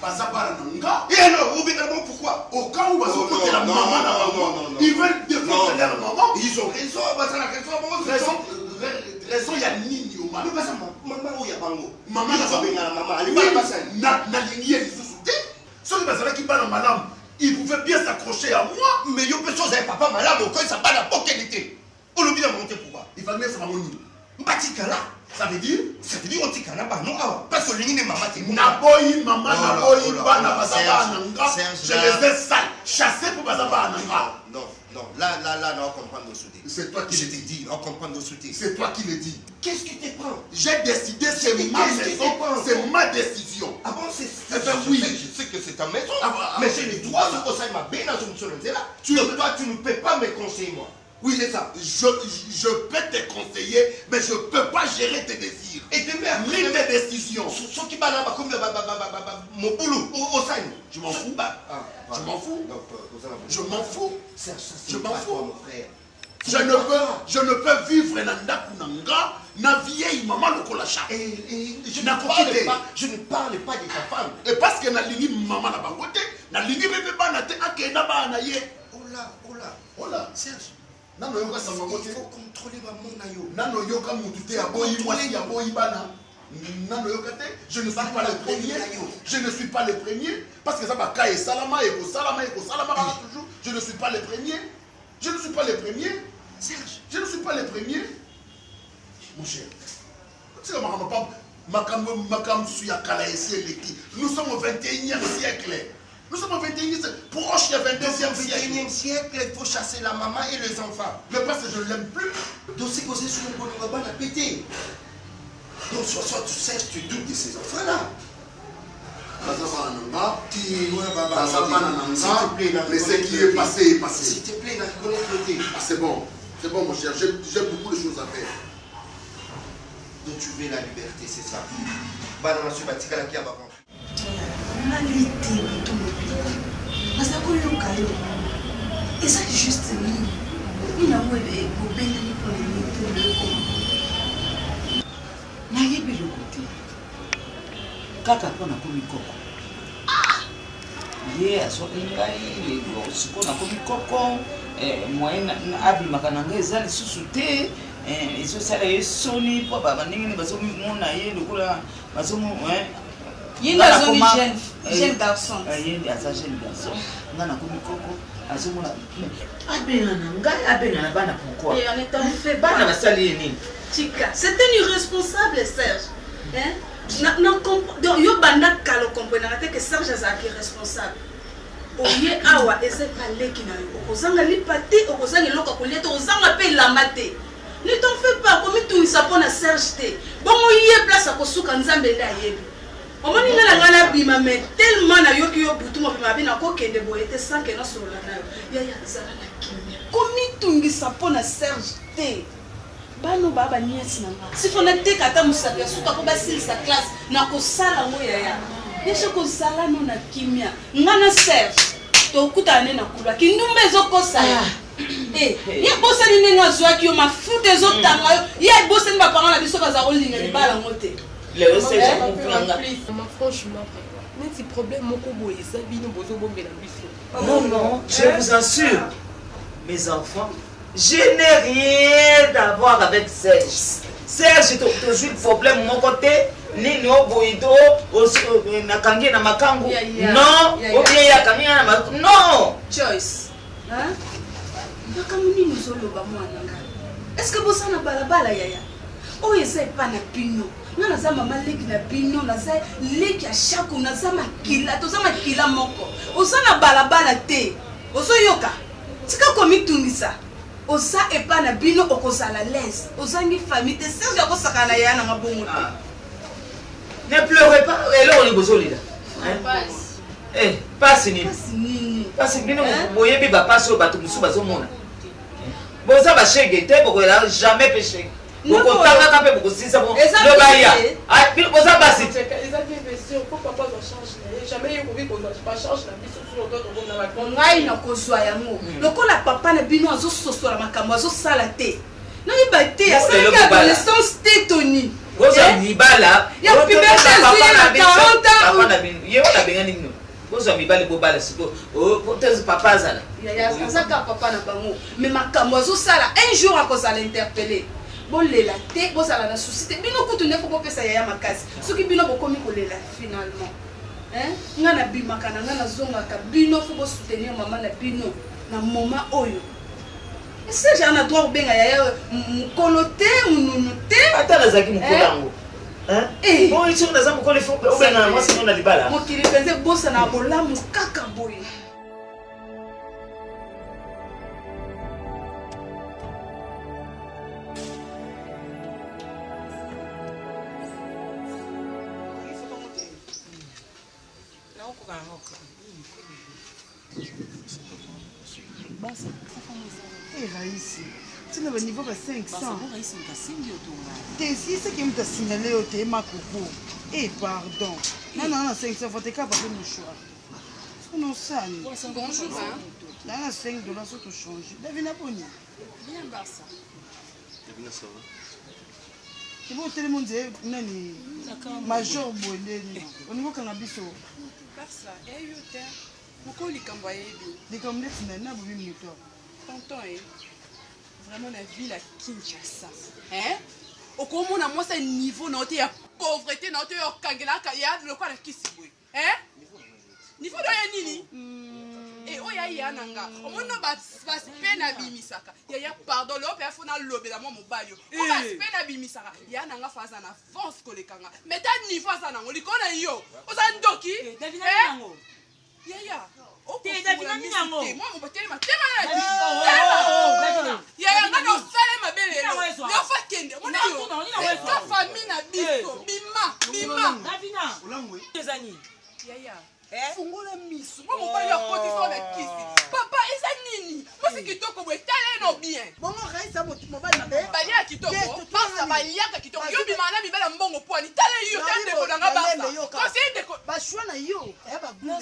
Et alors, pourquoi? Au cas où la maman, ils veulent défendre leur maman. Ils ont raison, raison, il y a ni maman, il y a bango. Maman, il pouvait bien s'accrocher à moi. Mais il y a des choses avec papa malade, au cas où ça va la quelle était. On l'oublie à monter pourquoi? Il va mettre sa maman. Ça veut dire on dit qu'on a pas non parce que l'ingénieur maman t'es Naboyi maman naboyi bana basaba nanga. Je les ai sales chassés pour basaba nanga. Non, là, on comprend nos soutiens. C'est toi qui je t'ai dit, on comprend nos soutiens. C'est toi qui le dis. Qu'est-ce que tu prends? J'ai décidé, c'est ma maison, c'est ma décision. Ah bon, c'est oui. Je sais que c'est ta maison, mais j'ai le droit de conseiller ma belle dans une seule là. Donc toi, tu ne peux pas me conseiller moi. Oui, c'est ça. Je peux te conseiller, mais je ne peux pas gérer tes désirs. Et demain, pris tes décisions. Ce qui va là, comme mon boulot, au sein. Je m'en fous. Je m'en fous. Je m'en fous. Je m'en fous. Je ne peux vivre dans Kunanga, na vieille maman le kolacha. Et je ne parle pas de ta femme. Et parce que na lingi maman na bangote, na lingi bébé bana te akenda bana ye. Oh là, Serge. Il faut contrôler maman nayo. Nano yoka mutute aboyi mwasi aboyi bana. Nano yoka te, je ne suis pas le premier. Je ne suis pas le premier parce que ça va cailler salama et salama toujours. Je ne suis pas le premier. Je ne suis pas le premier. Serge, je ne suis pas le premier. Mon cher. Nous sommes au 21e siècle. Nous sommes au 21e siècle, proche du 22e siècle. Au 21e siècle, il faut chasser la maman et les enfants. Mais parce que je ne l'aime plus. Donc c'est causé sur le bon rabat à péter. Donc soit tu sais, tu doutes de ces enfants-là. Mais ce qui est passé est passé. S'il te plaît, reconnaître. C'est bon, mon cher, j'ai beaucoup de choses à faire. Donc tu veux la liberté, c'est ça. Bah non, monsieur Batika, là qui a pas et ça juste il a oué pour bénir pour le nayebi le côté kaka pona komi koko ye asoki ngai sikoyo nakomi koko moyen abimaka na ngai eza lisusu te ezosala ye soni mpo bandenge bazomona ye lokola bazomo jeune garçon. Jeune garçon. On a commis coco. C'est un irresponsable, Serge. Donc, yo banda kalo comprenez que Serge est irresponsable. Oye awa ese palé qui n'a eu. Ozanga li pati, ozanga loka kolieto, ozanga pe la maté. Ne t'en fais pas, comme tu ne sais pas Serge te. Bon, oye place à kosuka nzambe da yebi. On m'a dit que la bima mais tellement na yoki yo butu mo bima bina ko kende boyete sans que na solo na yo ya zala na kimia komi tungi sapona Serge te bano baba niesi nanga si fona te kata musaka suka ko basili sa classe na ko sala ngo ya yesho ko sala no na kimia ngana Serge to kutane na kulwa kindumbe zoko sala ya bosa ni nenga zwaki yo mafute zotanga ya bosa ni ba parents na biso baza kolinga libala ngote. Franchement, mais si problème, non, je vous assure, mes enfants, je n'ai rien à voir avec Serge. Serge, tu as toujours problème de mon côté. Ni no boido, nakangi na makangu. Non, obiye ya kangi na makangu. Non. Joyce, hein? Nakamuni nuzolo ba mwana nga. Est-ce que bossa na balabala yaya? Oh, essaye pas na pino. Non, naza mama leki na pino, naza leki a chaque naza makila, toza makila moko. Oza na balabala te. Ozo yoka. Tika komi tungisa. Oza epa na bino okoza la l'aise. Oza ngi famille te Serge yako sakana ya na ngabongo te. Ne pleurez pas, et là on est besoin là. Eh, passe ni. Passe ni, vous voyez bien passe au bateau musu bazomona. Bon ça va chez Guette, beaucoup là jamais péché. Beaucoup tanga kapé beaucoup si ça bon. Le baya. Ah, puis vous ça passe. Ils avaient investi, pourquoi pas on change. Jamais eu qu'on pas change la vie sur le dos de la vacances. Ngai na kozwa yango. Lokola papa na bino azo sosola makambo azo sala te. Na ibate ya ça adolescence tétoni. Oza nibala. Ya puberté à 40 ans. balinga nini bozwa mibali bobala siko peut-être papa azala azaka papa na bango mais makambo azosala un jour akozala interpellé bolela te bozala na souci te bino kutu nde fo bopesa yaya makasi soki bino bokomi kolela finalement nga na bimaka na nga nazongaka bino fo bosoutenir mama na bino na moment oyo ese jana droit kobenga yaya mokolo te monunu te ata nazalaki mokolo yango bon soki naza mokolo ifo obenga mwasi ngo na libala mokili mpenza ebosana bolamu kaka boye Raïs, tu n'as pas niveau de 500. T'es ce qui me t'a signalé au thème coco. Eh, pardon. Non, non, 500, faut te capables de mouchoir. Non, ça. Bonjour, hein. Là, $5 sur tout change. David Naponi. Bien, Barça. David, ça va. C'est bon, tout le monde dit, nani. Major Bolé. Au niveau cannabis. Barça, et yo, t'es. Pourquoi les camboyés? Les camboyés, c'est un abonné moteur. Tonton, vraiment la ville à Kinshasa. Hein? Au comment on a moi c'est niveau noté ya pauvreté noté ya kangela ya le quoi la kisibwe. Hein? Niveau de nini? Et oya ya nanga. Au moins no ba pena bimisaka. Ya pardon le pe fona lobe la mo mobayo. O ba pena bimisaka. Ya nanga faza na force kolekanga. Mais ta niveau ça nango likona yo. O sa ndoki? David nango. Ya. T'es David nango. Moi mon boteli ma tema na. Ya ngana osale mabele. Yo fa kende. Mona yo. Ta famille na biso. Bima. Davina. Olangwe. Tezani. Ya. Fungola miso. Moi mon père a côté sur la kisi. Papa, eza nini? Moi c'est kitoko boy tale no bien. Bongo Raïs a mobile na be. Balia kitoko. Pasa balia kitoko. Yo bimana bibela mbongo poani. Tale yo tande ko danga basa. Ko c'est ndeko. Ba shwa na yo. Eh ba guna.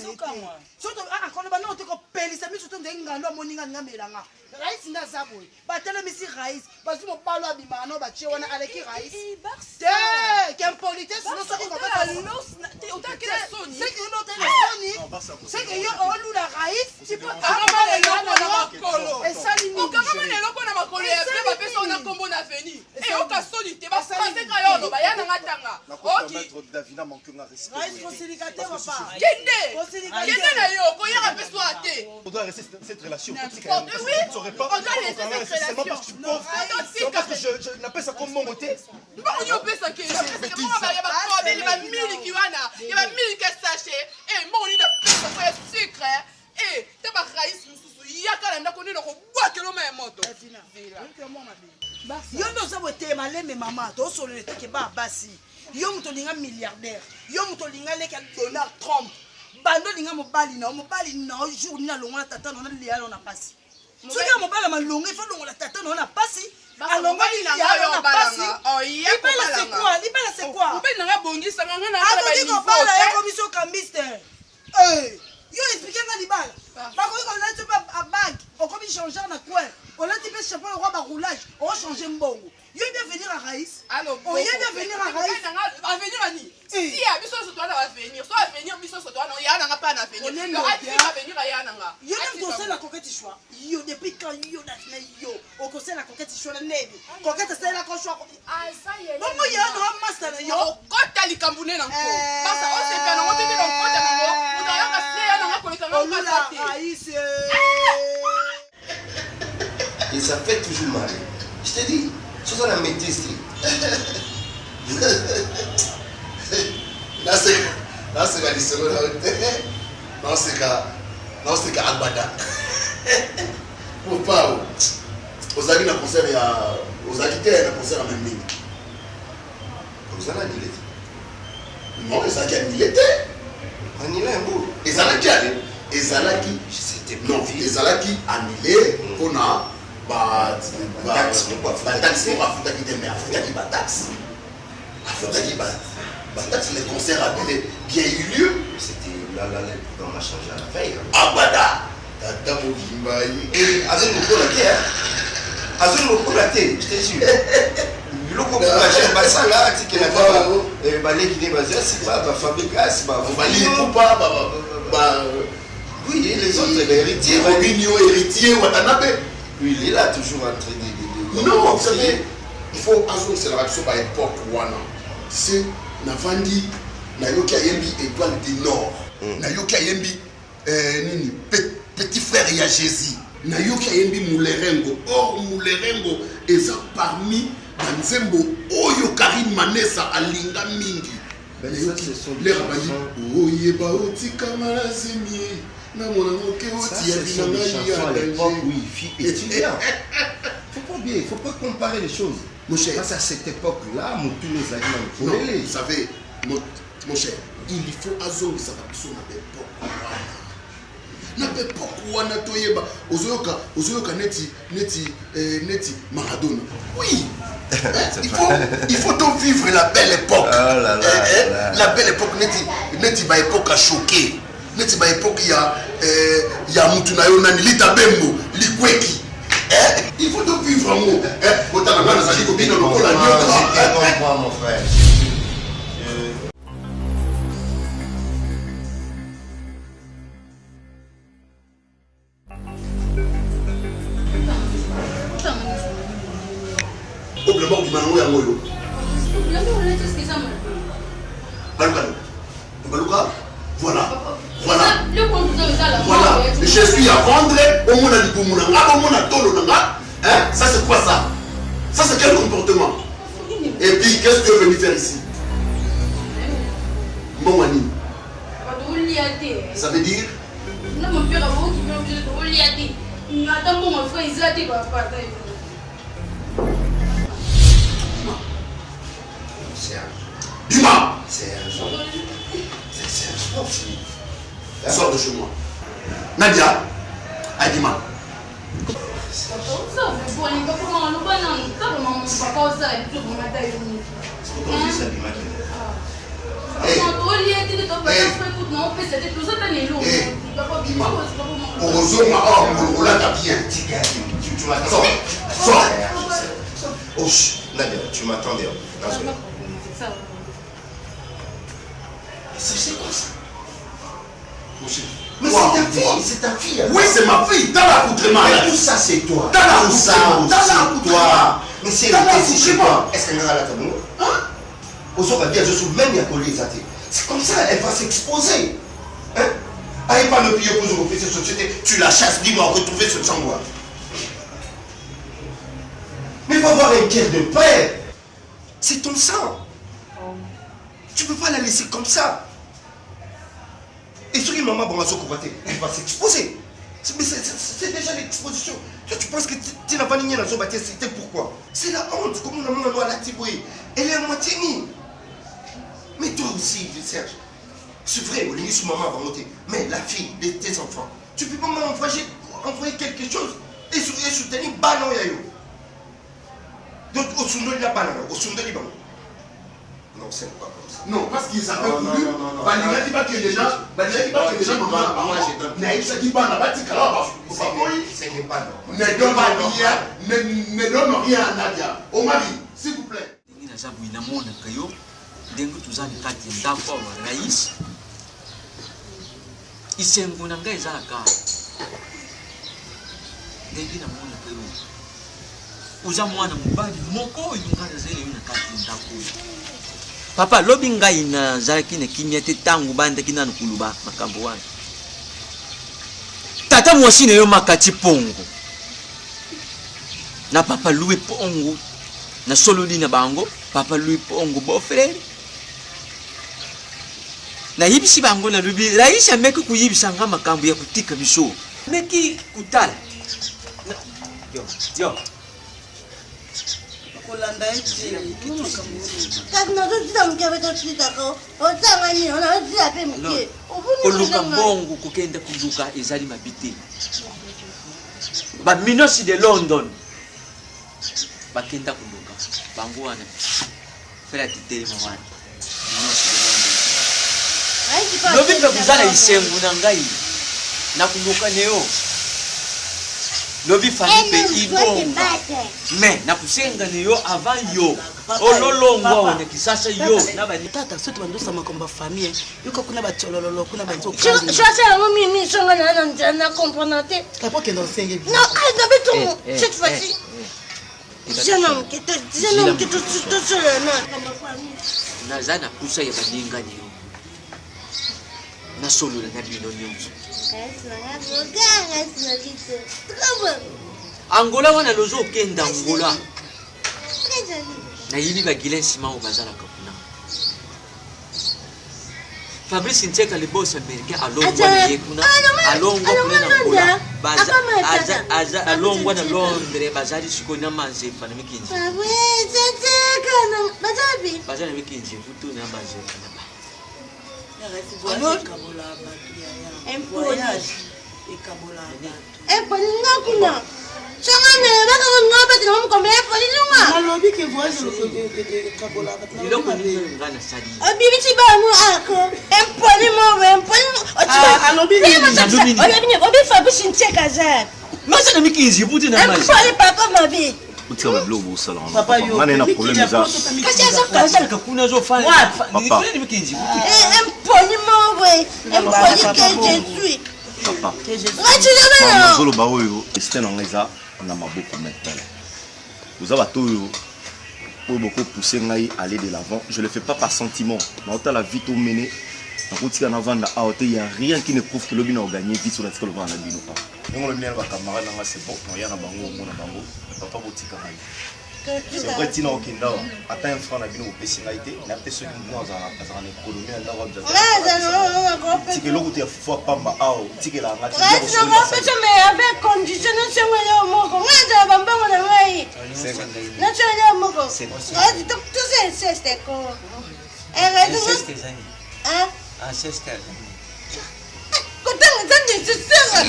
Soto akona ba no te ko pelisa miso to ngalo moninga ngamelanga. Raïs nda zaboy. Ba tele misi Raïs. Ba zimo balo abimana ba che wana aleki Raïs. Te, quelle politesse sinon ça va pas l'os. Autant que la Sony. C'est que no te c'est que yo olu la Raïs, tu peux akamane loko na makolo. Et ça lini. Okamane loko na makolo ya pe ba pesa na kombo na veni. Et oka Sony te ba passer ka yo no ba yana ngatanga. Maître Davina manque un respect. Raïs conciliateur papa. Kende. Kende na yo ko yaka pe so ate. On doit rester cette relation. Oui. On doit laisser cette relation. Non, parce que je n'appelle ça comme mon côté. Ba yo pesa ke. C'est moi ba ya ba ko be ba mili kiwana. Ya ba mili ka sachet. Et mon ni na pesa ko sucre. Eh, te ba Raïs mususu yaka na ko ni ko bwa kilo ma moto. Yo ndo za bote maleme mama to solo le teke ba basi. Yo muto linga milliardaire. Yo muto linga leka Donald Trump. Bando linga mobali na jour ni na longa tata na lia na pasi. Soki mobali malonga il faut longa tata na pasi. Alonga li na pasi. Oh iya ko balanga. Libala c'est quoi? Mpe na bongisa ngana na ba niveau. Bala ya commission cambiste. Eh, yo expliquer nga libala. Ba ko ko la tu ba bag, on comme changer na quoi? On a dit que chapeau le roi ba roulage, on va changer mbongo. Yo bien venir à Raïs. Alors, on y bien venir à Raïs. À venir ani. Si ya biso so doit na venir, so venir biso so doit na ya na pas na venir. On est là. À venir ya na nga. Yo même conseil la coquette choix. Yo depuis quand yo na yo, au conseil la coquette choix na nebe. Coquette c'est la choix. Ah ça y est. Maman ya no master na yo. Kota likambune na ko. Basa on se fait na on te dit na kota na ko. On a ya ka se ya na ko likanga ko sa. Raïs. Et ça fait toujours mal. Je te dis, c'est ça la maîtrise. Là c'est la liste là c'est ka Agbada. Pour pas aux amis na concert ya aux auditeurs na concert en même ligne. Vous en avez dit. Non, les amis il était. On y est un bout. Ezalaki allé. Ezalaki. C'était non, ezalaki annulé pour na taxe pour afutaki te mais afutaki ba taxe. Afutaki ba taxe les concerts avaient bien eu lieu. C'était là on a changé à la veille. Agbada. Tata Mokimba. Azul Mokola, je te jure. biloko bashaka basala atikela kaka baleki ne bazasi bafabrikasi balikupa oui, les autres, les héritiers, héritiers, Watanabe. Oui, il est là toujours en train de... Non, vous savez, il faut azon c'est la réaction par époque wana. C'est Navandi, Nayoki Ayembi étoile du Nord. Nayoki Ayembi petit frère ya Jésus. Nayoki Ayembi Moulerengo. Or Moulerengo est parmi Banzembo Oyo Karim Manessa Alinga Mingi. Les rabadi Oyeba Otika Malazemi. Ça, c'est des chansons à l'époque où il fit étudiant. Il faut pas comparer les choses. Mon cher, parce à cette époque-là, tous les aliments. Non, vous savez, mon cher, il faut azongi ça va sur l'époque. Wana toyeba ozoyoka neti Maradona. Oui. il faut donc vivre la belle époque. Oh là là, la belle époque neti ba époque à choquer. Neti ba époque ya mutu na yo nani lita bembo likweki. Il faut donc vivre en mot. Autant la ça dit copine le col à mon frère. Oblement du manou ya moyo. Baluka. Voilà. Je suis à vendre au monde à l'Ibumuna, au monde à Tolonanga. Ça c'est quoi ça? Ça c'est quel comportement? Et puis qu'est-ce que tu es venu faire ici? Momani. Ça veut dire? Dima. C'est un sportif. Sors de chez moi. Nadia, Adima. Nadia, tu m'attendais. C'est quoi ça? Mais c'est ta fille. Oui, c'est ma fille. Dans l'accoutrement. Mais tout ça, c'est toi. Dans l'accoutrement. Mais c'est chez toi. Est-ce qu'elle a la tabou? C'est comme ça, elle va s'exposer. Aïe pas le pire pour nous cette société. Tu la chasses, dis-moi, retrouver ce sang-moi. Mais va avoir un cœur de père. C'est ton sang. Tu ne peux pas la laisser comme ça. Et sur une maman, elle va s'exposer. Mais c'est déjà l'exposition. Tu penses que tu n'as pas ligné dans son bâtiment, c'était pourquoi? C'est la honte, comme on a la tibouée. Elle est à moitié nue. Mais toi aussi, Serge, c'est vrai, on est sur maman va monter. Mais la fille, tes enfants, tu peux pas m'envoyer quelque chose et soutenir Banon Yayo. Donc, au Sundoli la banane, au Sundoli Banon. Non, c'est pas comme ça. Non, parce qu'ils avaient voulu. Balinga dit pas que les gens. Balinga dit pas que les gens moi j'ai donné. Naïsa dit pas, n'a pas dit là. Ce n'est pas non. Ne donne rien à Nadia. Au mari, s'il vous plaît. Dengu tuzani kati ndako wa rais isengo na ngai zaka dengi na mwana kwelo uza mwana mubali moko yungana zele yuna kati ndako papa lobi ngai na zaki ne kimia te tangu banda kinana kuluba makambo wana tata mwasi ne yo makati pongo na papa Louis pongo na sololi na bango papa Louis pongo beau frère na yibisi bango na lubi raisha meki kuyibisa nga makambo ya kutika biso meki kutala yo kolanda eti kakna zo tita mke to tita ko otanga ni ona tita pe mke oluka bongo kokenda kuzuka ezali mabite ba minosi de London bakenda kuluka bango wana fera tite mwana minosi de lobi mpe kuzala isengu na ngai na kuluka neo lobi famille pe ibonga mais nakusenga ni yo avant yo ololongwa one kisasa yo na bani tata soto bandosama komba famille yuko kuna bacholololo kuna banzo choisa yango mimi songa na comprendre te kapo kendo senge non d'habitude cette fois-ci jeune homme qui te sur le nom naza na pusa ya baninga ni yo na solo na bino nyonso Angola wana lozo okenda Angola na yini bagile nsima obazala kapuna Fabrice Nteka le boss américain alongwa na kuna alongwa kuna Angola baza alongwa na Londres bazali sikona manze fana mikinji Fabrice Nteka na bazabi bazali mikinji futu na manze fana kuna changane baka ngobe tino mkombe polilunga alobi ke voyage kabola iloko ni ngana sadi obibi tiba mu ako empoli alobi ni obi Fabrice Nteka za masa na mikinji futu na manze empoli papa mabi utia bablo sala papa yo ngane na problème za kasi kakuna zo fana ni mikinji empoli que je suis papa ngati solo ba oyo estena ngeza na maboko maintenant vous avez tout pour beaucoup pousser ngai aller de l'avant je le fais pas par sentiment mais autant la vie tout mener en route en avant là il y a rien qui ne prouve que le bin a gagné vite sur la table va na bino pas donc le bien va camarade nga c'est bon il y a na bango mona bango papa botika ngai c'est vrai tina okenda ata un franc na bino opesi ngai te na peut ceux qui nous en économie na ndako bza tike loko te fois pamba ao tike la ngati mais avec condition na moko ngaza bambango na ngai na tshela moko ngati tout c'est ko ancestor kotanga tande tsanga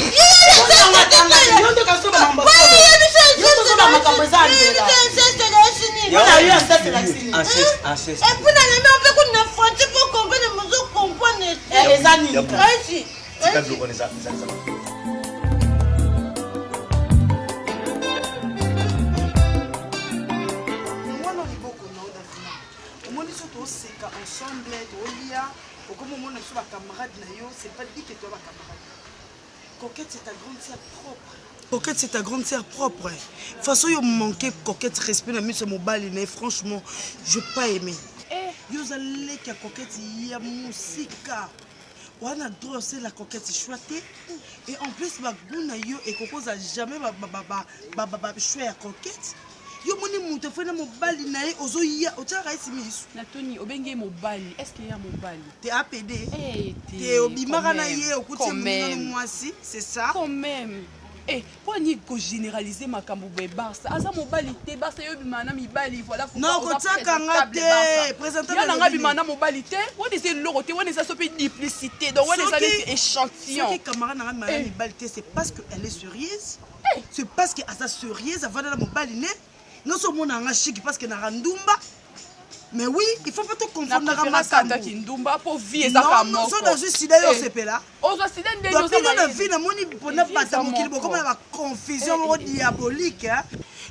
c'est pas dit que toi va camarade. Coquette c'est ta grande sœur propre. Coquette c'est ta grande sœur propre. Façon yo manquer coquette respect na mise mobile mais franchement je pas aimé. Yo zalé que coquette ya musika. Wana droit c'est la coquette choité et en plus ba guna yo et kokoza jamais ba choix coquette. Yo moni mutu fena mobali na ye ozoya otaka esi misu na Tony obenge mobali est-ce qu'il y a mobali t'es APD t'es obimaka na ye okuti mwana mwasi c'est ça quand même pour ni ko généraliser makambo be Barça aza mobali te Barça yo bimana mibali voilà faut non kotaka ngate présenter na nga bimana mobali te woni c'est loroté woni ça sope duplicité donc woni ça des échantillons ce qui camarade na nga mibali te c'est parce que elle est sérieuse c'est parce que asa sérieuse avant na mobali ne non seulement on a chic parce que na ndumba mais oui il faut pas te confondre na makanda ki ndumba pour vie ça comme non so dans juste idée yo sepela ozo sida ndé yo ça na vie na moni pona bata mokili boko na confusion mo diabolique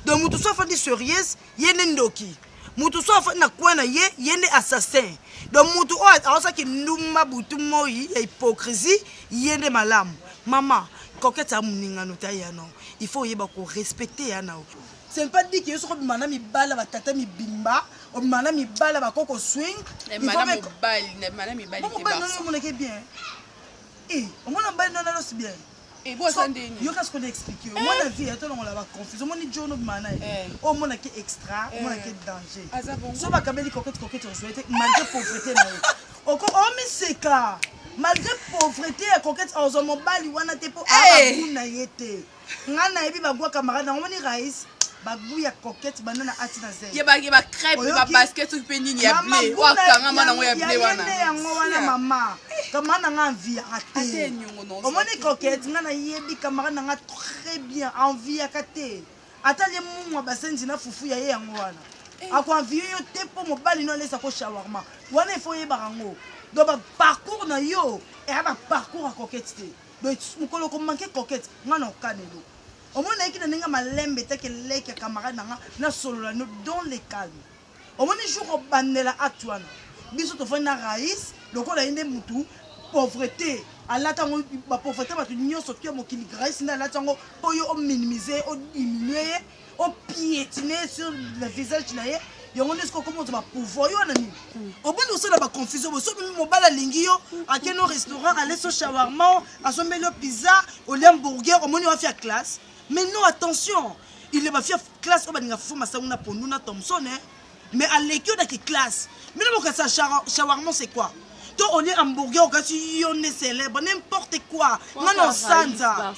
donc mutu so fa di sérieuse yene ndoki mutu so fa na kwa na yene assassin donc mutu o aosa ki ndumba butu moyi ya hypocrisie yene malamu maman coquette a muningano taya non il faut yeba ko respecter yana c'est pas dit que yo soko bimana mibala batata mibimba o bimana mibala bakoko swing mana mibali te Barça non que bien on m'a pas non non c'est bien bon ça ndeni yo qu'est-ce qu'on explique moi la vie est on la confusion mon jono bimana o mona que extra o mona que danger so ba kabeli coquette on souhaite malgré pauvreté na o ko o miseka malgré pauvreté ya coquette en mobali wana te po abuna yete ngana ebi bagwa camarade on moni raïs babuya coquette banana atina zé ba crêpe ba basket ou pe nini ya blé wa kanga mana ngo ya blé wana ya ngo wana mama kama na envie ate o moni coquette ngana yebi camarade nga très bien envie ya kate ata le mumwa basenzi na fufu ya ye yango wana akwa envie yo te po mobali no lesa ko shawarma wana il faut yeba rango donc parcours na yo et ba parcours à coquette te donc mukolo ko manquer coquette ngana okanelo omona eki na ndenge malembe teke leki ya camarade nanga na solola no dans le calme omoni jour obandela acte wana biso tofandi na raïs lokola ye nde mutu pauvreté alata ngo bapauvreté bato nyonso toya mokili raïs nde alata ngo mpo yo ominimize odiminue ye opiétine sur le visage na ye yango nde soki okomi ozwa bapouvoir yo wana nini obandi osala baconfusion bosoki mobali alingi yo akende au restaurant ale so shawarma asombeli yo pizza olia hamburger omoni wafia classe mais non attention il est bafia classe oyo balinga fo masango na pondu na Thomson mais aleki yo daki classe mine mokasa shawarma c'est quoi to olie hamburger okasi yo nde célèbre n'importe quoi ngana osanza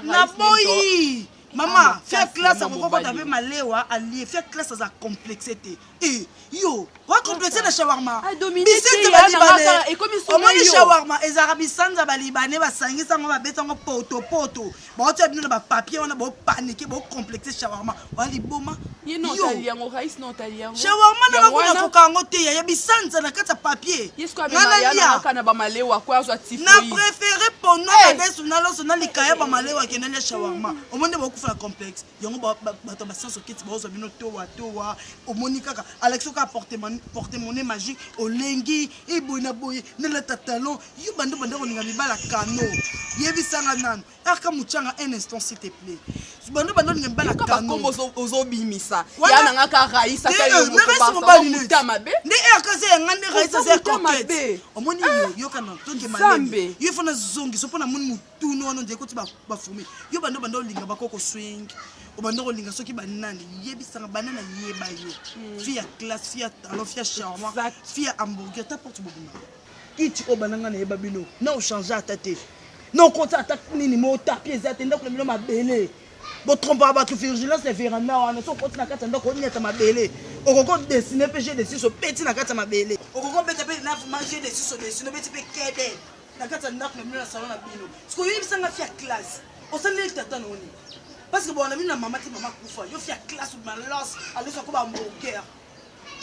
na boyi Maman, faire classe à mon compte malewa allié faire classe à complexité. Et yo, va complexer le shawarma. Bisete balibane. Et comme ils sont les shawarma, les arabisans za balibane ba sangi sango ba betongo poto. Ba tu abino ba papier on a ba paniquer ba complexer shawarma. Wa liboma. Yo talien au raïs non talien. Shawarma na ba na fukango te ya bisanza na kata papier. Yesko abina ya kana ba malewa kwa zo tifo. Na préféré pono na desu na lo na likaya ba malewa kenele shawarma. Omonde ba la complexe yango bato basanso kiti baozo bino towa omoni kaka Alexo ka porter monnaie magique olengi ibona boye nela tatalon yo bando koninga mibala kano yebisanga nanu aka muchanga un instant s'il te plaît bando koninga mibala kano kombo ozobimisa yana ngaka raïsa ka yo mabe ne aka se ngande raïsa se coquette omoni yo kana tonge mabe yo fona zongi so pona moni mutu no no ndeko ti ba fumi yo bando linga bakoko swing obanda kolinga soki banani yebisanga banana yeba yo fia classe fia talon fia charmant fia hamburger t'apporte bobuma iti obananga na yeba bino na o changer atate non compte attaque nini mo tapis ezate ndako na bino mabele bo trompa ba tu vigilance et veranda wana so compte na kata ndako nyata mabele okoko dessiner pg de siso petit na kata mabele okoko beta pe na manger de siso dessiner petit pe kede na kata ndako na bino na salon na bino sko yebisanga fia classe osandeli tata noni parce que bon on a mis la maman ti maman kufa yo fia classe ou malos aller so ko ba hamburger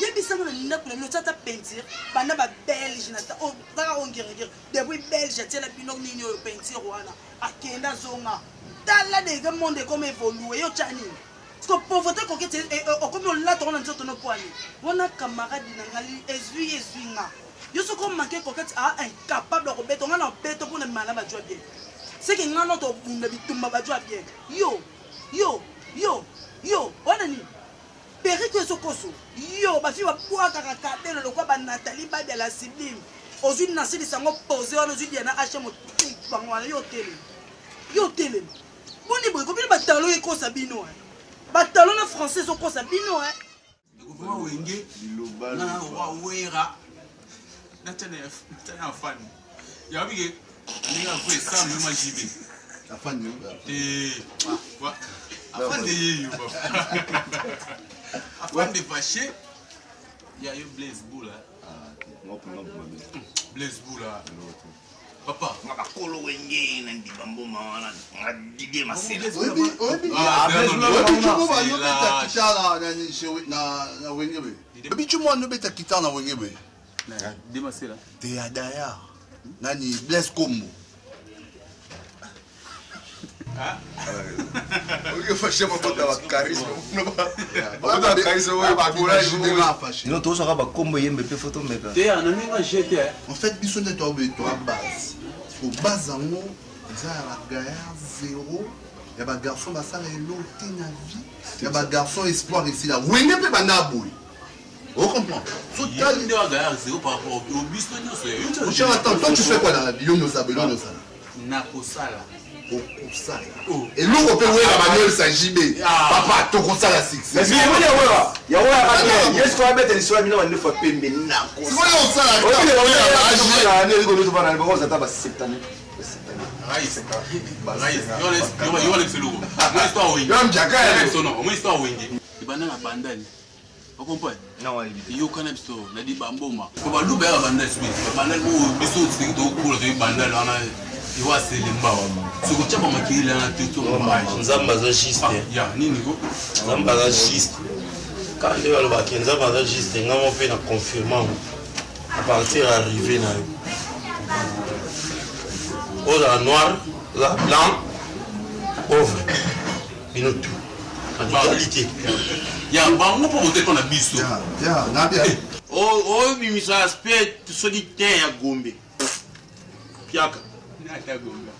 yebisanga na ndako na bino tata peinture bana ba belge na ta o taka ongerengere depuis belge tiela bino nini yo peinture wana akenda zonga tala de que monde comme évoluer yo tchani parce que pauvreté ko kete comme on l'a tourné nzoto no kwani wana camarade na ngali ezwinga yo so ko manquer ko kete incapable ko beto ngana beto pour na mala ba joie bien c'est que ngana to bunda bitumba ba joie bien yo wana ni perike sokoso yo ba fi ba kwa kaka belo lokwa ba Nathalie ba de la sublime ozui na sili sango poser on ozui na HM bango wana yo tele boni boy kopini ba talon e ko sabino ba talon na français so ko sabino ko wenge na wa wera na tene fan ya bige ninga ko sam me majibe afan yo afan de yeyo afan de fâché ya yo Blaise Boula Blaise Boula papa ngaba kolo wenge na ndibambo mawana ngadide masela bitu mo no beta kitana na wengebe de masela te adaya nani Blaise Kombo non tous aura ba kombo yembe pe photo meka en fait biso ne to base au base en mot ça la guerre zéro ya ba garçon ba ça elo te na vie ya ba garçon espoir ici là wenge pe bana boy on comprend so tali de la guerre zéro par rapport au bus no so attends toi tu fais quoi dans la vie no ça na kosala et l'eau on peut voir Manuel Sajibé papa to kosala succès mais bien ouais ya ouais ya yes ko abete ni so amina wande fa pembe na ko c'est quoi on ça la ne ko to bana ba ko za ta ba 7 ans yo le selo mo histoire oui yo mjaka no mo histoire oui ibana na bandani o comprends non yo kana biso na di bamboma ko ba lube ya bandani smith bandani mo biso tsi to ko lo bandani ana iwa selimba soko chapa makile na tuto nzamba za juste ya nini ko nzamba za juste quand il va le baquer nzamba za juste ngamo pe na confirmant à partir arrivé na au la noir la blanc pauvre Bino tout. Qualité. Ya bango po bote kona biso. Ya, na bien. Oh, bimisa aspect soki ten ya Gombe. Piaka. Na ta Gombe.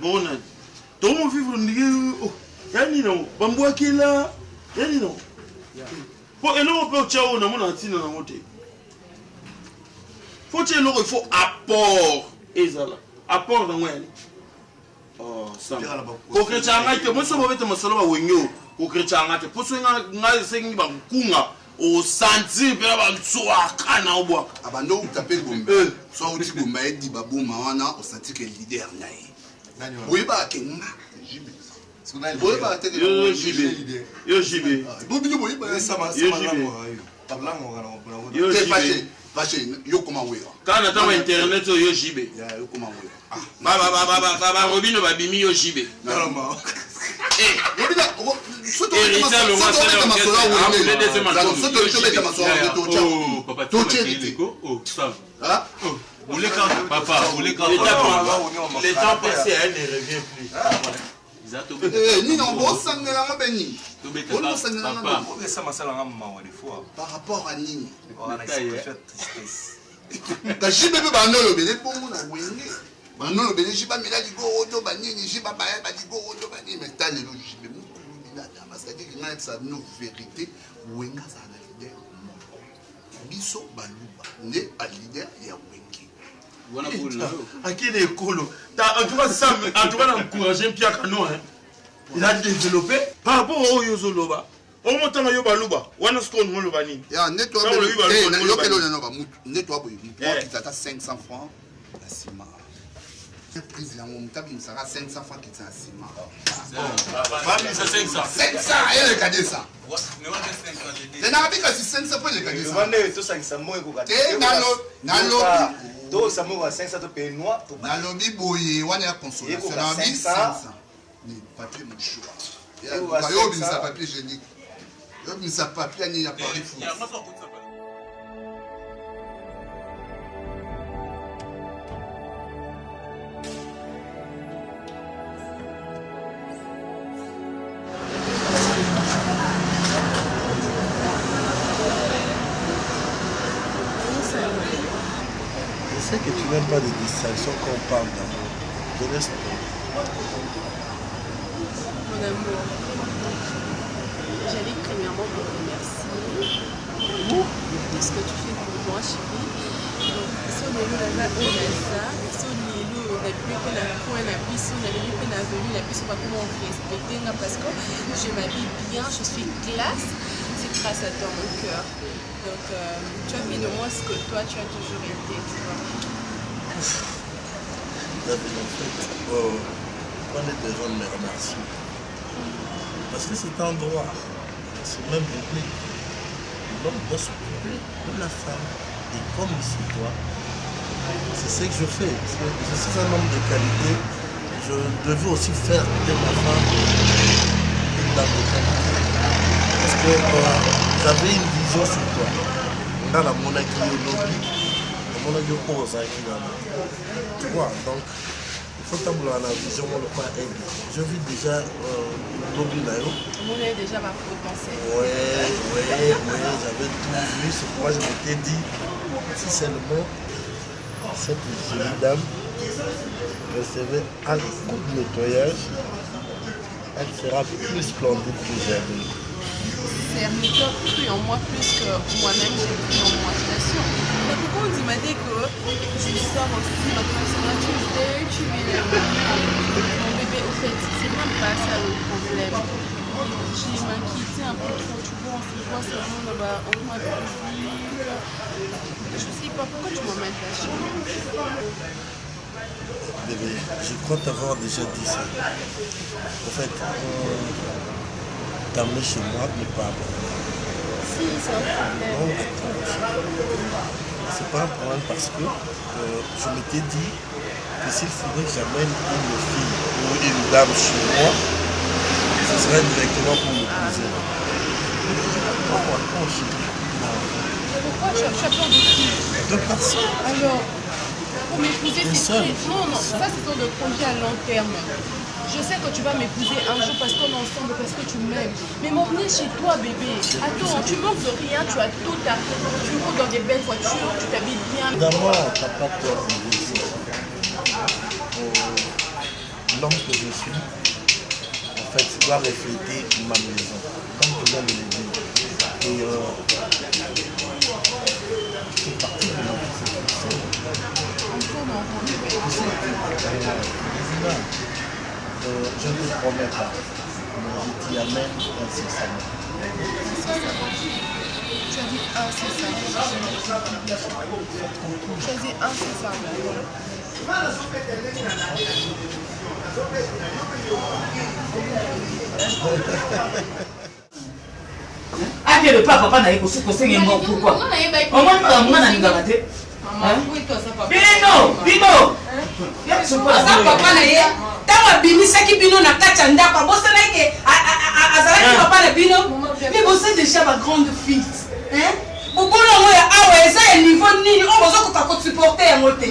Bona. Tomo vivre ndike yani no bambwa kila yani no. Po elo pe chao na mona tina na mote. Faut il faut apport ezala. Apport dans moi. Oh, ça. Ko krechanga ke mo so bobete masolo ba wenyo. Ko krechanga te po so nga sengi ba kunga o santi pe ba tsoa kana obwa. Abando utape Gombe. So uti Gombe edi babuma wana o santi ke leader nayi. Oui ba kenga. Oui ba te yo jibe. Yo jibe. Bobi boyi ba sama yo jibe. Vache, yo comment oui. Quand on a internet yo jibe. Ya yo comment oui. Ba Robino ba bimi yo jibe. Non. Héritier papa, le temps passé, elle ne revient plus. Ni non, bon sang de la béni. Par rapport à Nini. T'as jamais vu Banolo, mais les bons on wingé. Banolo, mais les jiba miladi go odo banini, jiba baye badigo odo banini, mais t'as les logiques. Parce que il y a ça nos vérité, wenga ça na leader. Biso baluba, né à leader ya wengi. Voilà pour là. À qui les colo. En tout cas ça, en tout cas encourager Pierre Cano hein. Il a développé par rapport au Yozoloba. Au montant de Yobaluba, on a ce qu'on veut le banir. Nettoie, nettoie, 500 francs, la ciment. Le président, on t'a dit, ça sera 500 francs qui est à ciment. 500, elle est cadée ça. C'est n'a pas que 500 francs, elle est cadée ça. Nalobi boye, on est à consolation. Nalobi 500. Papier mouchoir. Yo bin sa papier génique. Yo bin sa papier ni ya Paris foot. Je sais que tu n'aimes pas de distraction quand on parle d'amour. Je laisse mon amour, j'allais premièrement te remercier de ce que tu fais pour moi, chérie. Donc, si on est là, on a ça. Si on est là, on a pu faire la coin, la biso, on a pu faire la venue, la biso, comment on respecte, parce que je m'habille bien, je suis classe. C'est grâce à toi, mon cœur. Donc, tu as fait de moi ce que toi, tu as toujours été, tu vois. On est des gens de me remercier. Parce que cet endroit, c'est même public. L'homme doit s'occuper de la femme. Et comme ici, toi, c'est ce que je fais. Je suis un homme de qualité. Je devais aussi faire de ma femme une dame de qualité. Parce que j'avais une vision sur toi. Dans la monarchie au lobby, la monarchie au Kozaki. Tu vois, donc, il faut tabouler la vision, le pas aigle. Je vis déjà le lobby là. Vous avez déjà ma potentiel. Ouais, j'avais tout vu. C'est pourquoi je m'étais dit, si seulement cette jolie dame recevait un coup de nettoyage, elle sera plus splendide que jamais. Certes, tu as cru en moi plus que moi-même j'ai cru en moi, je t'assure. Mais pourquoi on m'a dit que je sors aussi, maintenant c'est là, tu es mon bébé, au fait, c'est même pas ça le problème. J'ai m'inquiété un peu trop, tu vois, on se voit seulement là-bas, on m'a vu. Je sais pas pourquoi tu m'emmènes là chez moi. Bébé, je crois t'avoir déjà dit ça. En fait, t'amener chez moi n'est pas bon. Si, c'est un problème. Non, c'est pas un problème parce que je m'étais dit que s'il faudrait que j'amène une fille ou une dame chez moi, ce serait directement pour m'épouser. Pourquoi tu as peur de qui? De personne. Alors, pour m'épouser, c'est très... Non, ça c'est sur le projet à long terme. Je sais que tu vas m'épouser un jour parce qu'on est ensemble, parce que tu m'aimes. Mais m'emmener chez toi, bébé. Attends, tu manques de rien, tu as tout. Tu roules dans des belles voitures, tu t'habilles bien. D'abord, t'as pas tort. L'homme que je suis, en fait, doit refléter ma maison. Comme tu viens de le dire. Et c'est parti de ma situation. Je ne te promets pas, mais je t'y amène incessamment. Tu as dit incessamment. Tu as dit incessamment. Ah, le papa n'a pas de pourquoi? On m'a dit Bino! Aza papa na ye ntango abimisaki bino na kati ya ndako abosanaki azalaki papa na bino mais boza déjà bagrande fille bobolo yango ya awa eza ya niveau nini oyo bozokoka kosupporte yango te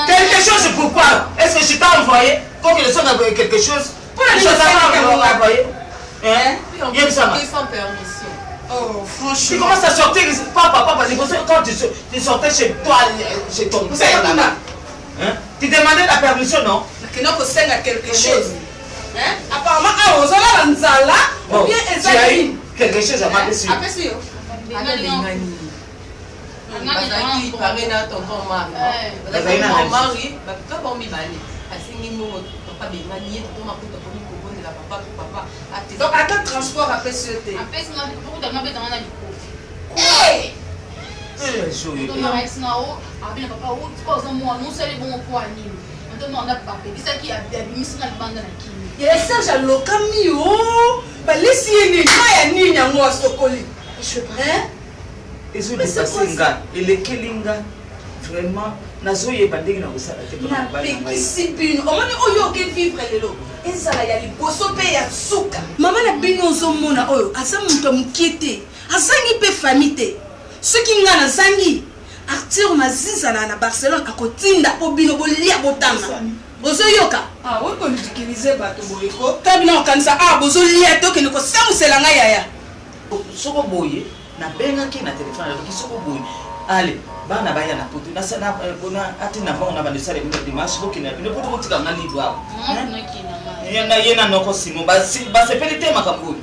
quelque chose pourquoi? Est-ce que je t'ai envoyé pour que le son ait quelque chose? Pour la chose à envoyer? Sans permission. Oh, franchement. Tu commences à sortir, papa, quand tu sortais chez toi, chez ton père là-bas. Tu demandais la permission, non? Tu n'as pas quelque chose. Apparemment, on a un nzala, ou bien tu as eu quelque chose à m'appeler sur. Bazaki paré na tonton mari. Bazaki mon mari, ba bon mi bali. Asingi mo papa be manie to ma kuta ko ni ko bonde la papa to papa. Donc à quel transport après ce thé? Après c'est beaucoup de ma bête dans la lico. Hey! Donc ma ex na o, abi na papa o, tu pas moi non c'est bon pour anime. On demande à papa, c'est ça qui a bien mis sur la bande na kimi. Il y a ça j'ai lokami oh, ba lesi ni ya nini yango asokoli. Je sais pas. Hein? Et ce Singa, et les Kelinga, vraiment, Nazoye Banding na Osala. Na pekisi bino, omoni oyo ke vivre lelo. Ezala ya liboso pe ya suka. Mama na bino ozomona oyo, asa muntu mukete, azangi pe famille te. Soki nga na zangi, Arthur Mazinzana na Barcelone akotinda po bino bolia botanga. Ozoyoka? Ah, oui ko ndikilize bato boyeko. Tabina okanisa bozo lia to ke niko samusela nga yaya. Soko boye. Na benga ki na téléphone avec soko boy allez bana baya na poto na sana bona atina ba ona ba lesale mu dimanche ko kina bino poto tika na lido awo yena noko simo ba se pele tema kambo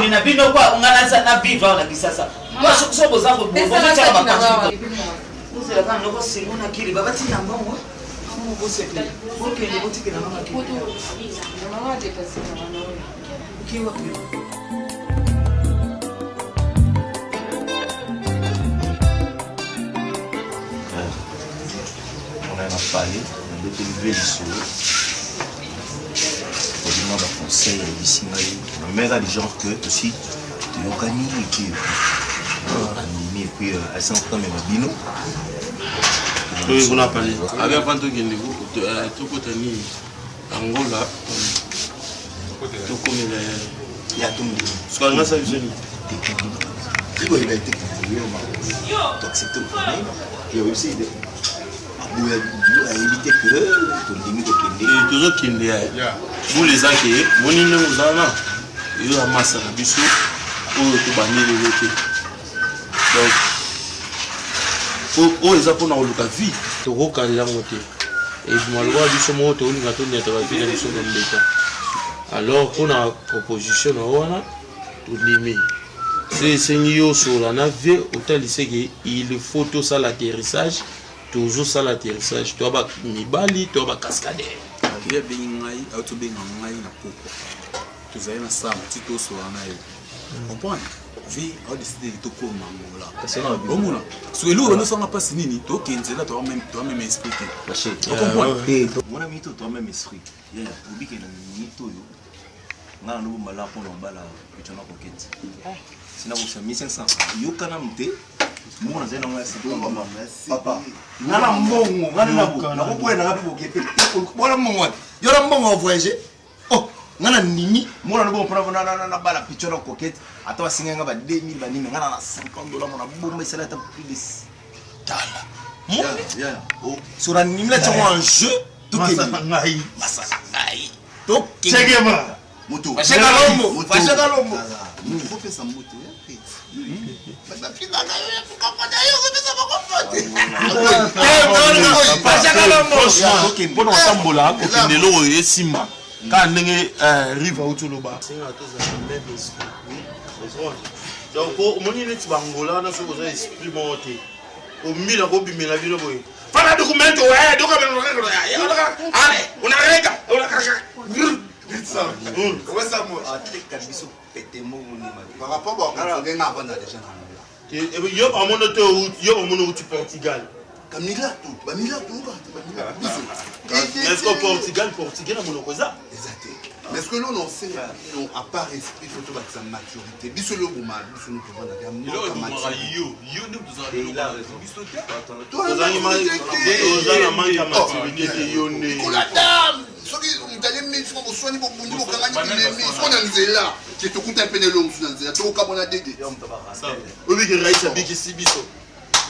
na bino kwa ngana na biva na bisasa kwa soko zangu bo cha ba kaji uzela kana noko simo na kili baba tina mbongo vous c'est bien. Pour que les boutiques n'aient pas de maman a dépassé la maman. Ok, on a parlé, on a délivré le solo. On demande un conseil à Bissingaï. Mais là, des gens que aussi, tu es organisé et puis animé et puis à 100 ans, même à Bino. Oui, on a parlé. Avec un panneau qui est tout côté ni Angola, tout comme il y a tout le monde. Ce qu'on a ça, c'est une il a été donc c'est tout. Il y a aussi des à éviter que ton limite de toujours qu'il y a vous les accueillez, vous n'y nous en avez. Il y a masse à bisou pour tout bannir les autres. Donc oh les apôtres ont le cas vie to roka la moté et malgré biso moto on a tourné à la ville de son l'état alors pour la proposition on a tout limé c'est seigneur sur la navire hôtel c'est il faut tout ça l'atterrissage toujours ça l'atterrissage toi ba mibali toi ba cascade il y a bien ngai auto bien ngai na poko tu sais na ça tu to sur na yo comprendre vi au décider de ko mangola omuna swelu ono sanga pasi nini to kenzela to même expliquer lâcher mon ami toi même esprit ya ubike na mito yo ngana no mala pour no bala kitona koketi sina ko 1500 yo kana mte mona zena nga sido mama papa ngana mbongo ngana na ko kwena ngapi bokepe bona mbongo yo na mbongo voyager oh ngana nini mona no bon na bala kitona koketi ata wasinga nga ba 2000 ba nini ngana na $50 mona bomba isala ta plus de tala Sur un nimlet, tu as un jeu. Tout est Masangai. Masangai. Tout est Chegema. Moto. Fachagalomo. Fachagalomo. Il faut faire sa moto. mpona kotambola kokende eloko esimba kaka ndenge rive autoloba donc omoni neti bangola wana soki oza esprit moko te omila kobimela bino boye fana dokumento Par rapport à yo bamono te yo bamono uti Portugal Camila tout, Camila tout, est-ce que Portugal na monoko eza mais est-ce que l'on en sait à part esprit photo avec sa maturité biso le bouma biso nous pouvons la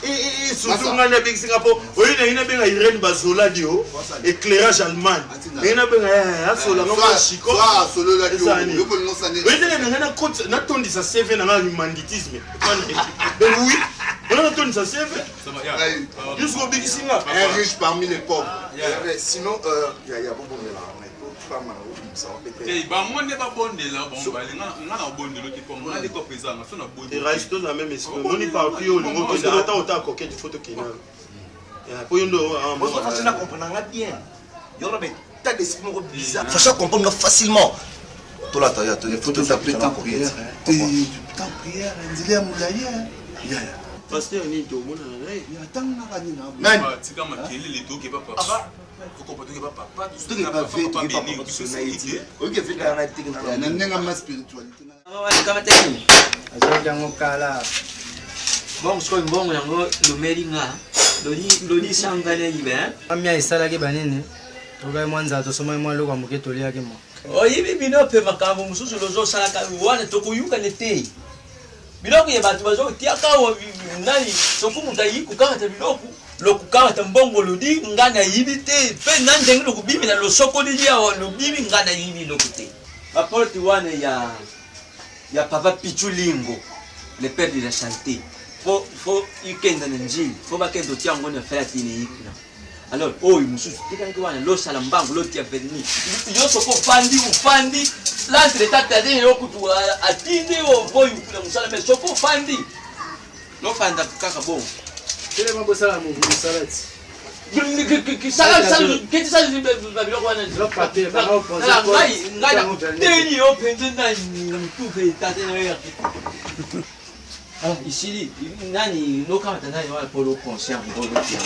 et surtout ngana avec Singapour oyina benga Irene Bazoladio éclairage allemand ina benga asola ngoma chiko solo la dio yo ko no sané oyina ngana coach na tondi sa CV na humanitarisme ben oui on a tondi sa CV jusqu'au big singa un riche parmi les pauvres sinon il y a beaucoup de là faut comprendre facilement. Tout là, il faut te taper ta prière. Ta prière, il y a moulaye. Pasteur ni to mona na il attend na kanina. Man, tika makele le to ke ba papa. Faut comprendre que papa tout que pas fait, tout que pas personnalité. OK, fait la réalité na nenga ma spiritualité. Kama teni. Azoja ngokala. Bon, ce qu'on bon yango lo meringa. Lodi sangane yibe. Amia isala ke banene. Toka mwanza to soma mwa lokwa muketoli yake mo. Oyibi bino pe makambo mususu lozo sala ka wana tokuyuka nete. Biloko ya bantu bazo tiaka nani sokumu tayiku kama ta biloko lokukama ta mbongo lodi ngana yibite pe nandenge lokubibi na losoko liya lobibi ngana yibi lokute. Apporte wana ya papa Pichulingo le père de la santé. Faut ikenda njili, faut bakendo tiango na fête ni ikna. Alors, oh, mususu tika wana lo sala mbango lo tia verni. Yo soko ufandi l'entre tata de yo kutu atinde o boy kula musala mais soko fandi. Lo fanda kaka bon. Tele mambo sala mu salati. Sala kiti sala babilo wana lo paté ba au ponza. Ngai deni yo pende na mtu fe tata na ya. Ah, ici nani no kama tana wala polo concert ngo lo tia.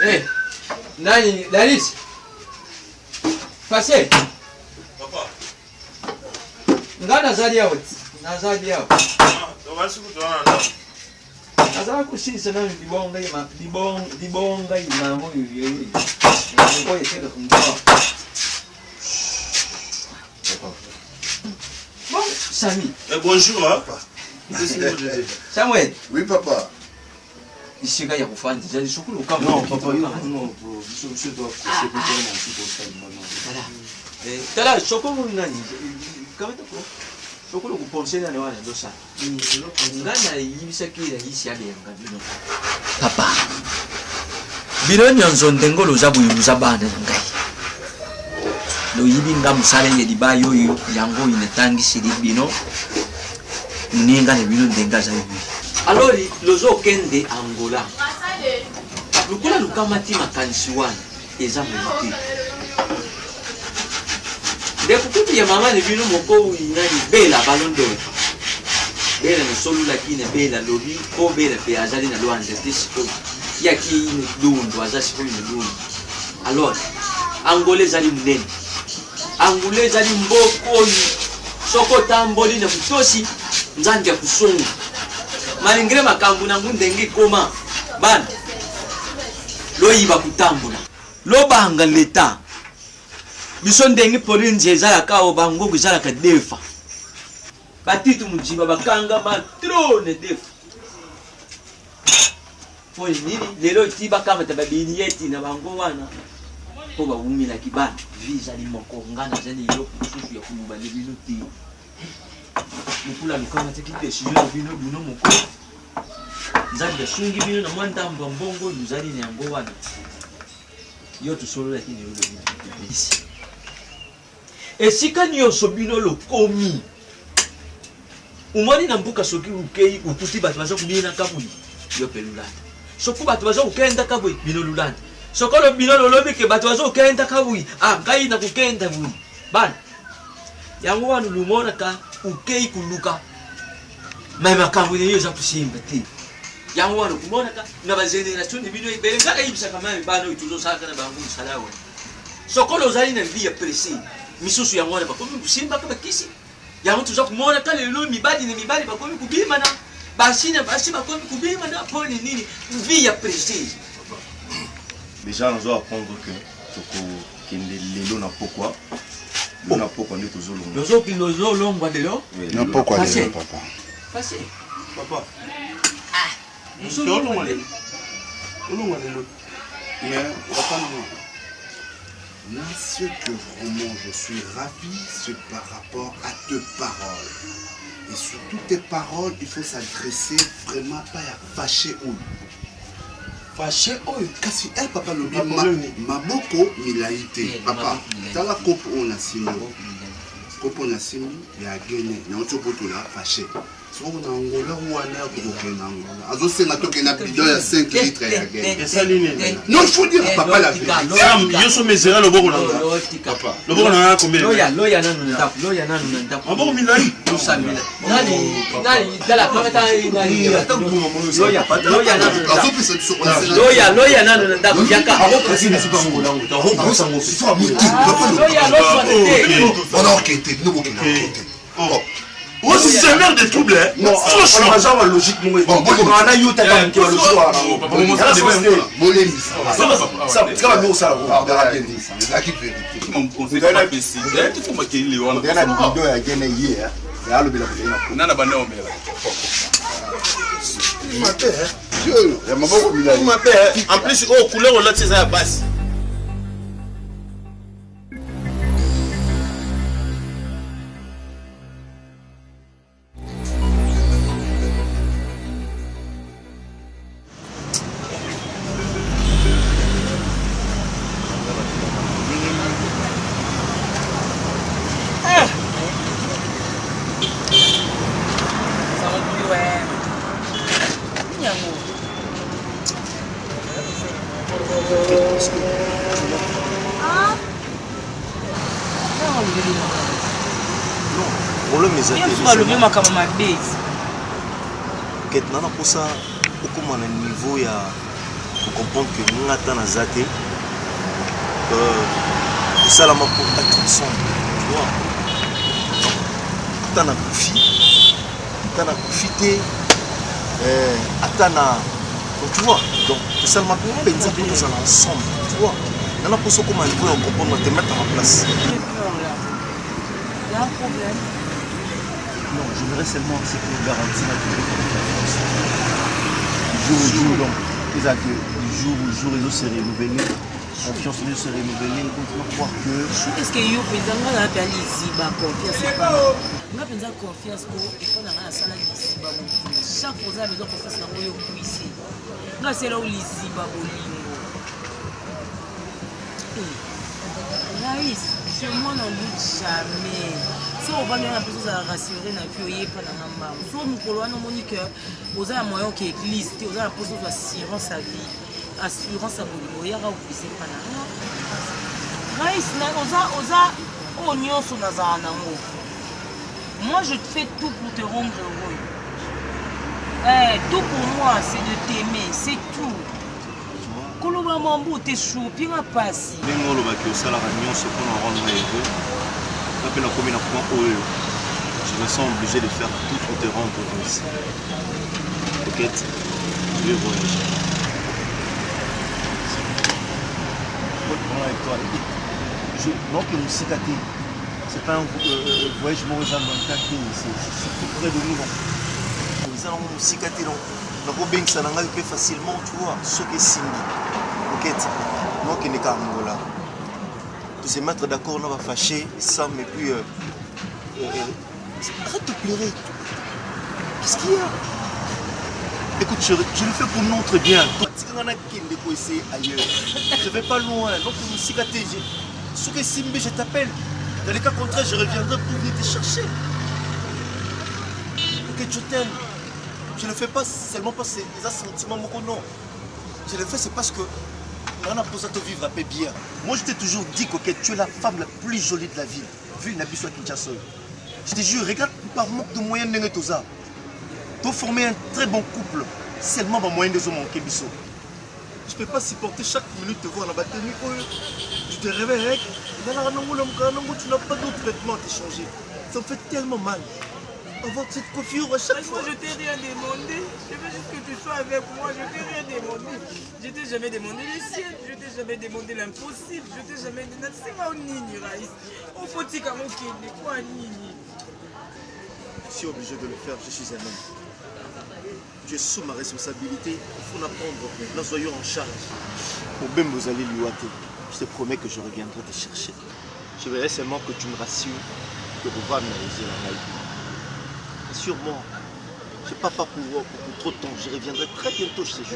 Eh, nani, Laris? Passez. Papa. Ngana zali yawo. Nazali yawo. Tobasi kutwana. Azala kusisa na dibonga ima mo yuri. Ko yeteka kumba. Bon, Sami. Bonjour, papa. Samuel. Oui, papa. Ici, il y a un fan déjà, je crois que non, papa, non, je dois c'est pour voilà. Je crois que nani. Comment tu crois? Je crois que penser na wana ndo sa. Ngana yibisa kila hisi ya benga bino. Papa. Bino nyonzo ndengo lo zabu yuza bana ngai. Lo yibi nga musale ye dibayo yango inetangi sidi bino. Ninga ne bino ndenga za yibi. Alors, lozo kende Angola. Lukula lukamati makanisi wana eza mulite. Ndekukuti ya mama nebino moko uinani bela balondo. Bela no solo lakini bela lobi ko bela pe azali na lwanda tisiko. Yaki ni dundo azasi ko ni dundo. Alors, Angola zali mnene. Angola zali mboko soko tamboli na kutosi nzange ya kusungu. Malingre makambu na ngundengi koma bana lo yiba kutambula lo banga leta biso ndengi polinje ezala ka obango bizala ka defa batitu mujiba bakangama trone defu po nini lelo ti bakamata babini yeti na bango wana po bawumila kibana visa ni moko ngana zani yo kususu ya kuluba ni bino ti mukula lukama te kipesi yo bino moko nzambe sungi bino na mwanda mbongo nuzali ni yango wana yo tusolo lakini yo bisi esika nyonso bino lokomi umoni na mbuka soki ukei ukuti bato baza kubina kabui yo pe lulanda soku bato baza kukenda kabui bino lulanda sokolo bino lolobi ke bato baza kukenda kabui ngai na kukenda bui bana yango wanu lumona ka ukei kuluka mema kabui yo za kusimba ti yango wanu kumona ka na bageneration bino ibele ngaka ibisa kama bana ituzo saka na bangu salawe sokolo zali na vie précis misusu yango wana bakomi kusimba kaba kisi yango tuza kumona ka lelo mibali na mibali bakomi kubima na basi bakomi kubima na poni nini vie précise. Déjà nous allons apprendre que toko kende lelo na pokwa na pokwa ndio tozolonga lozo kilozo longwa lelo na pokwa lelo papa passé papa longwa lelo mais papa moi, ce que vraiment je suis ravi, c'est par rapport à tes paroles. Et surtout tes paroles, il faut s'adresser vraiment pas à fâcher ou. Fâcher ou. Kasi elle papa le maboko milaïté. Papa, t'as la coupe on a signé. Coupe on a signé, il y a gagné. Il y a un peu de la fâcher. Si on a un Angola ou un air pour gagner Angola. Azo c'est notre qui n'a bidon à 5 litres à gagner. Non, il faut dire papa la vérité. Yo so mesera le boko nanga. Papa. Le boko nanga combien? Loya nanu ndapu, loya nanu ndapu. Maboko milai. Tusamila. Nani dala kamata nani. Loya nanu ndapu. Loya nanu ndapu yaka. Oh, c'est merde de trouble, hein? Non, franchement, la logique, bon, on a eu ta gamme qui va le soir. En plus, oh, couleur, on l'a tiré à basse. le makambo mabe ketna na posa okoma na niveau ya comprendre que ngata na zate osala ma pour être ensemble tu vois tana profiter atana tu vois donc c'est seulement pour penser que nous allons ensemble tu vois nana posa okoma niveau ya comprendre te mettre en place. Il y a un problème. Non, j'aimerais seulement c'est pour garantir la confiance. Du jour au jour, donc, du jour au jour, les autres se renouveler, confiance les autres se renouveler, on doit croire que. Est-ce que yo penza nga na pali ziba confiance pas? Nga penza confiance ko et pas na sala ziba mo. Chaque fois ça besoin confiance na yo ici. Nga c'est là où les ziba bolingo. Raïs, sur moi n'en doute jamais. Si on va nous rassurer, on a pu pas dans la main. Si on peut que vous avez un moyen qui est glisse, vous avez la position d'assurance à vie, assurance à vous. Il y a un peu pas là. Raïs, on a oignon sur la zone. Moi, je fais tout pour te rendre heureux. Tout pour moi, c'est de t'aimer, c'est tout. Koloba mambo te chopi na pasi. Bengo lo ba ki osala réunion ce qu'on rendre heureux. Après la commune point oyo. Je me sens obligé de faire tout pour te rendre heureux. OK, je vais voyager. Je non que nous sikate. C'est pas un voyage mauvais dans le temps, c'est tout près de nous. Nous allons aussi gâter, ça n'a pas facilement, tu vois, ce qui est simbi. Ok, moi qui n'est qu'à Angola. De se mettre d'accord, on va fâcher, Sam, et puis. Arrête de pleurer. Qu'est-ce qu'il y a? Écoute, je le fais pour notre bien. Je vais pas loin. Donc, pour me cicater, ce que Simbi, je t'appelle. Dans les cas contraires, je reviendrai pour venir te chercher. Ok, je t'aime. Je le fais pas seulement parce que c'est un sentiment, non. Je le fais, c'est parce que on a posé à te vivre un peu bien. Moi, je t'ai toujours dit que tu es la femme la plus jolie de la ville. Vu une habitude à Kinshasa. Je te jure, regarde par manque de moyens de Nenetosa. Tu as formé un très bon couple, seulement par moyen des hommes en Kébiso. Je ne peux pas supporter chaque minute te voir dans la tenue. Tu te réveilles, tu n'as pas d'autre vêtements à t'échanger. Ça me fait tellement mal. Avoir cette coiffure à chaque fois. Moi, je t'ai rien demandé. Je veux juste que tu sois avec moi. Je t'ai rien demandé. Je t'ai jamais demandé le ciel. Je t'ai jamais demandé l'impossible. Je t'ai jamais demandé. C'est pas une ligne, Raïs. On faut dire qu'on est quoi, Nini. Je suis obligé de le faire. Je suis un homme. Tu es sous ma responsabilité. Il faut l'apprendre. Nous soyons en charge. Pour bien vous allez lui hâter. Je te promets que je reviendrai te chercher. Je verrai seulement que tu me rassures que vous allez me réaliser la maille. Sûrement, je ne pars pas pour trop de temps. Je reviendrai très bientôt chez vous.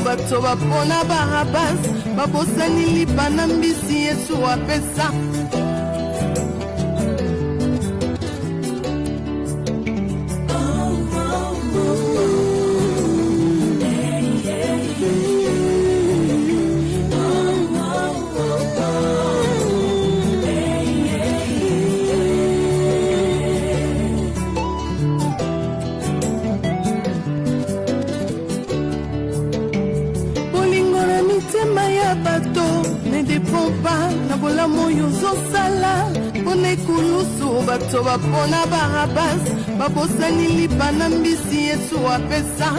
bato bapona barabas babosani lipa na mbisi yesu apesa bato bapona barabas babosani lipa na mbisi yesu apesa